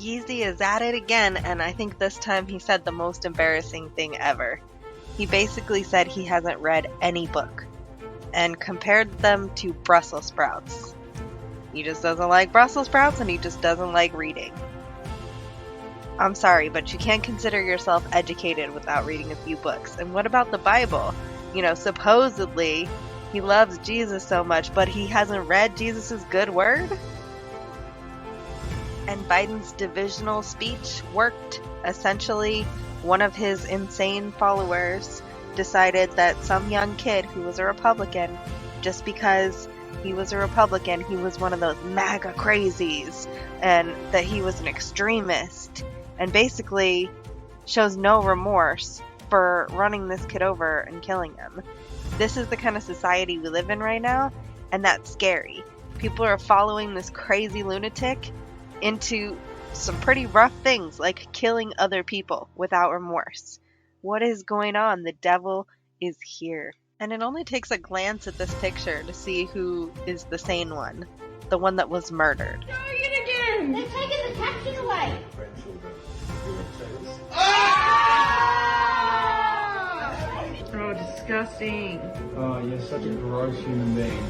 Yeezy is at it again, and I think this time he said the most embarrassing thing ever. He basically said he hasn't read any book, and compared them to Brussels sprouts. He just doesn't like Brussels sprouts, and he just doesn't like reading. I'm sorry, but you can't consider yourself educated without reading a few books. And what about the Bible? Supposedly, he loves Jesus so much, but he hasn't read Jesus' good word? And Biden's divisional speech worked. Essentially, one of his insane followers decided that some young kid who was a Republican, just because he was a Republican, he was one of those MAGA crazies, and that he was an extremist, and basically shows no remorse for running this kid over and killing him. This is the kind of society we live in right now, and that's scary. People are following this crazy lunatic into some pretty rough things, like killing other people without remorse. What is going on? The devil is here. And it only takes a glance at this picture to see who is the sane one. The one that was murdered. Target again! They're taking the caption away! Oh, disgusting. Oh, you're such a gross human being.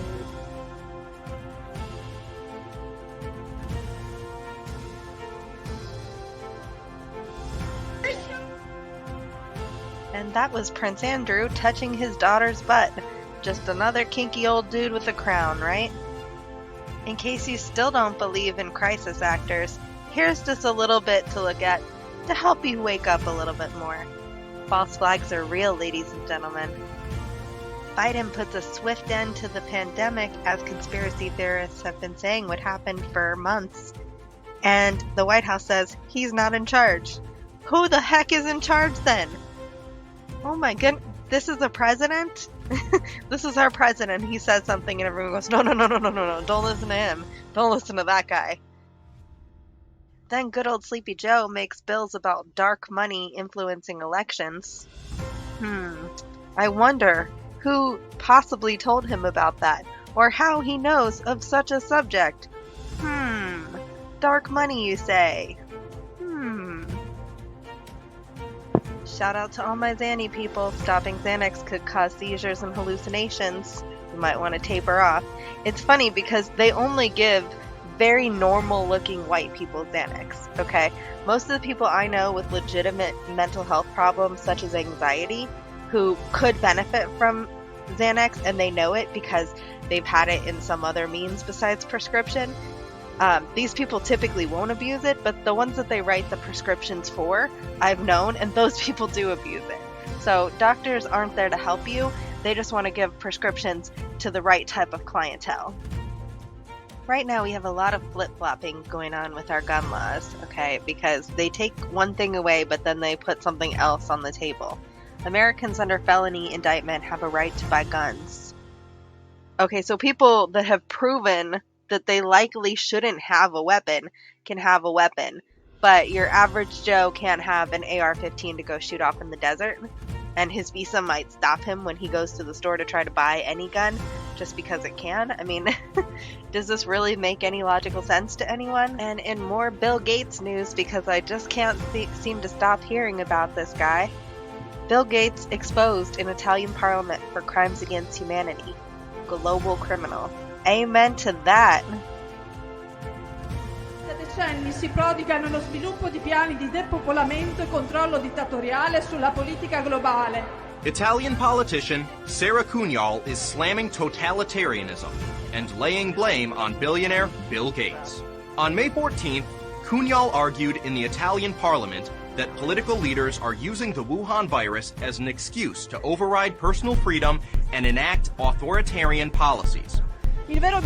And that was Prince Andrew touching his daughter's butt. Just another kinky old dude with a crown, right? In case you still don't believe in crisis actors, here's just a little bit to look at to help you wake up a little bit more. False flags are real, ladies and gentlemen. Biden puts a swift end to the pandemic, as conspiracy theorists have been saying would happen for months. And the White House says he's not in charge. Who the heck is in charge then? Oh my goodness, this is the president? This is our president. He says something and everyone goes, no, don't listen to him. Don't listen to that guy. Then good old Sleepy Joe makes bills about dark money influencing elections. I wonder who possibly told him about that, or how he knows of such a subject. Dark money, you say? Shout out to all my Xanny people. Stopping Xanax could cause seizures and hallucinations. You might want to taper off. It's funny because they only give very normal looking white people Xanax, okay? Most of the people I know with legitimate mental health problems such as anxiety who could benefit from Xanax, and they know it because they've had it in some other means besides prescription. These people typically won't abuse it, but the ones that they write the prescriptions for, I've known, and those people do abuse it. So doctors aren't there to help you. They just want to give prescriptions to the right type of clientele. Right now we have a lot of flip-flopping going on with our gun laws, okay? Because they take one thing away, but then they put something else on the table. Americans under felony indictment have a right to buy guns. Okay, so people that have proven that they likely shouldn't have a weapon can have a weapon, but your average Joe can't have an AR-15 to go shoot off in the desert, and his visa might stop him when he goes to the store to try to buy any gun just because it can. I mean, does this really make any logical sense to anyone? And in more Bill Gates news, because I just can't seem to stop hearing about this guy, Bill Gates exposed in Italian parliament for crimes against humanity. Global criminal. Amen to that. Da decenni si prodiga nello sviluppo di piani di depopolamento e controllo dittatoriale sulla politica globale. Italian politician Sarah Cunhal is slamming totalitarianism and laying blame on billionaire Bill Gates. On May 14th, Cunhal argued in the Italian parliament that political leaders are using the Wuhan virus as an excuse to override personal freedom and enact authoritarian policies. Il vero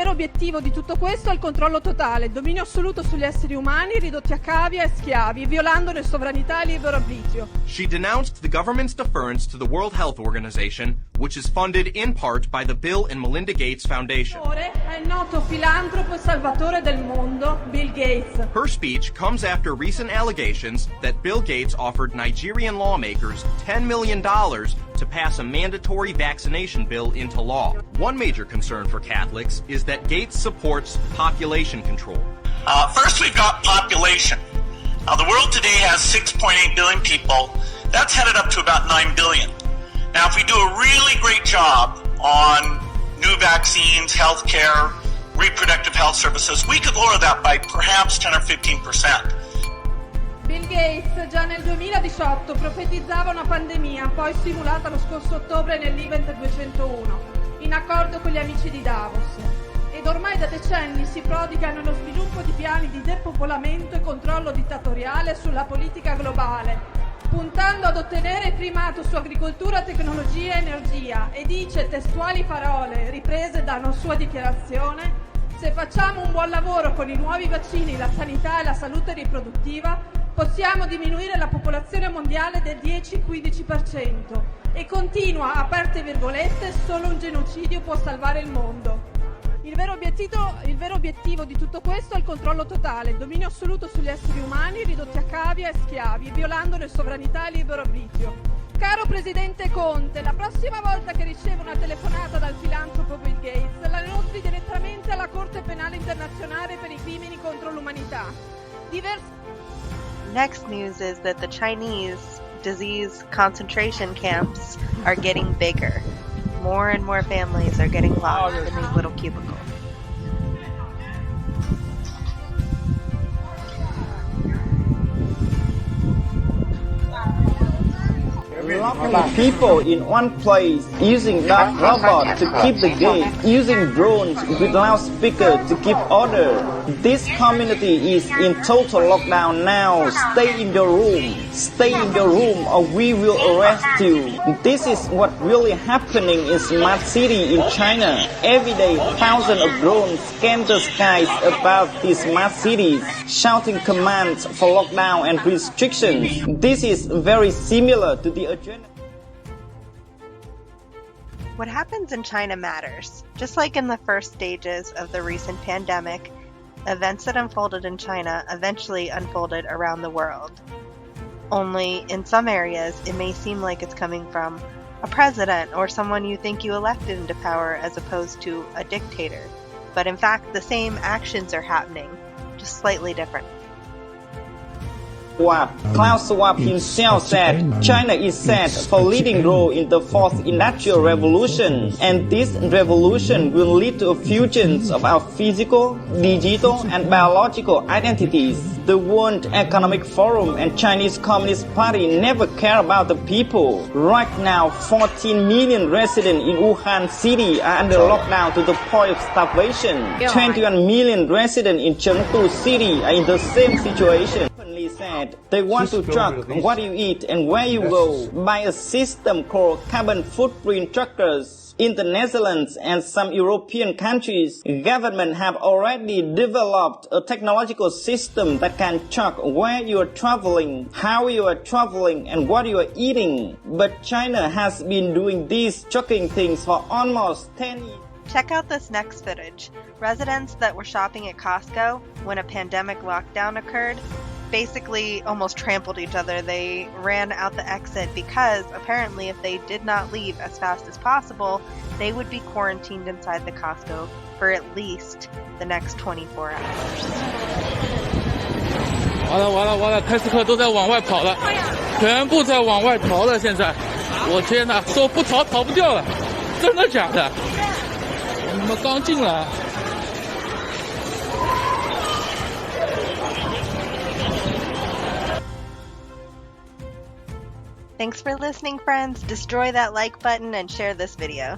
obiettivo di tutto questo è il controllo totale, il dominio assoluto sugli esseri umani ridotti a cavia e schiavi, violandone sovranità e libero arbitrio. She denounced the government's deference to the World Health Organization, which is funded in part by the Bill and Melinda Gates Foundation. È il noto filantropo e salvatore del mondo, Bill Gates. Her speech comes after recent allegations that Bill Gates offered Nigerian lawmakers $10 million to pass a mandatory vaccination bill into law. One major concern for Catholics is that Gates supports population control. First, we've got population. The world today has 6.8 billion people. That's headed up to about 9 billion. Now, if we do a really great job on new vaccines, healthcare, reproductive health services, we could lower that by perhaps 10 or 15%. Bill Gates già nel 2018 profetizzava una pandemia, poi simulata lo scorso ottobre nell'Event 201, in accordo con gli amici di Davos. Ed ormai da decenni si prodiga nello sviluppo di piani di depopolamento e controllo dittatoriale sulla politica globale, puntando ad ottenere il primato su agricoltura, tecnologia e energia, e dice testuali parole riprese da una sua dichiarazione: se facciamo un buon lavoro con i nuovi vaccini, la sanità e la salute riproduttiva, possiamo diminuire la popolazione mondiale del 10-15%. E continua, aperte virgolette, solo un genocidio può salvare il mondo. Il vero obiettivo di tutto questo è il controllo totale, il dominio assoluto sugli esseri umani ridotti a cavia e schiavi, violandone sovranità e libero arbitrio. Caro Presidente Conte, la prossima volta che riceve una telefonata dal filantropo Bill Gates, la inoltri direttamente alla Corte Penale Internazionale per i crimini contro l'umanità. Next news is that the Chinese disease concentration camps are getting bigger. More and more families are getting locked in these little cubicles. Locking people in one place, using dark robots to keep the gate, using drones with loudspeakers to keep order. This community is in total lockdown now. Stay in your room. Stay in your room or we will arrest you. This is what really happening in smart city in China. Every day, thousands of drones scan the skies above these smart cities, shouting commands for lockdown and restrictions. This is very similar to the agenda. What happens in China matters. Just like in the first stages of the recent pandemic, events that unfolded in China eventually unfolded around the world. Only in some areas, it may seem like it's coming from a president or someone you think you elected into power as opposed to a dictator. But in fact, the same actions are happening, just slightly different. Klaus Schwab himself said China is set for leading role in the fourth industrial revolution, and this revolution will lead to a fusion of our physical, digital, and biological identities. The World Economic Forum and Chinese Communist Party never care about the people. Right now, 14 million residents in Wuhan City are under lockdown to the point of starvation. 21 million residents in Chengdu City are in the same situation. Said they want to track what you eat and where you go by a system called carbon footprint trackers. In the Netherlands and some European countries, government have already developed a technological system that can track where you are traveling, how you are traveling, and what you are eating. But China has been doing these shocking things for almost 10 years. Check out this next footage. Residents that were shopping at Costco when a pandemic lockdown occurred basically almost trampled each other. They ran out the exit because apparently if they did not leave as fast as possible, they would be quarantined inside the Costco for at least the next 24 hours. 完了，泰斯克都在往外跑了，全部在往外逃了。现在，我天哪，说不逃逃不掉了，真的假的？你们刚进来。Thanks for listening, friends. Destroy that like button and share this video.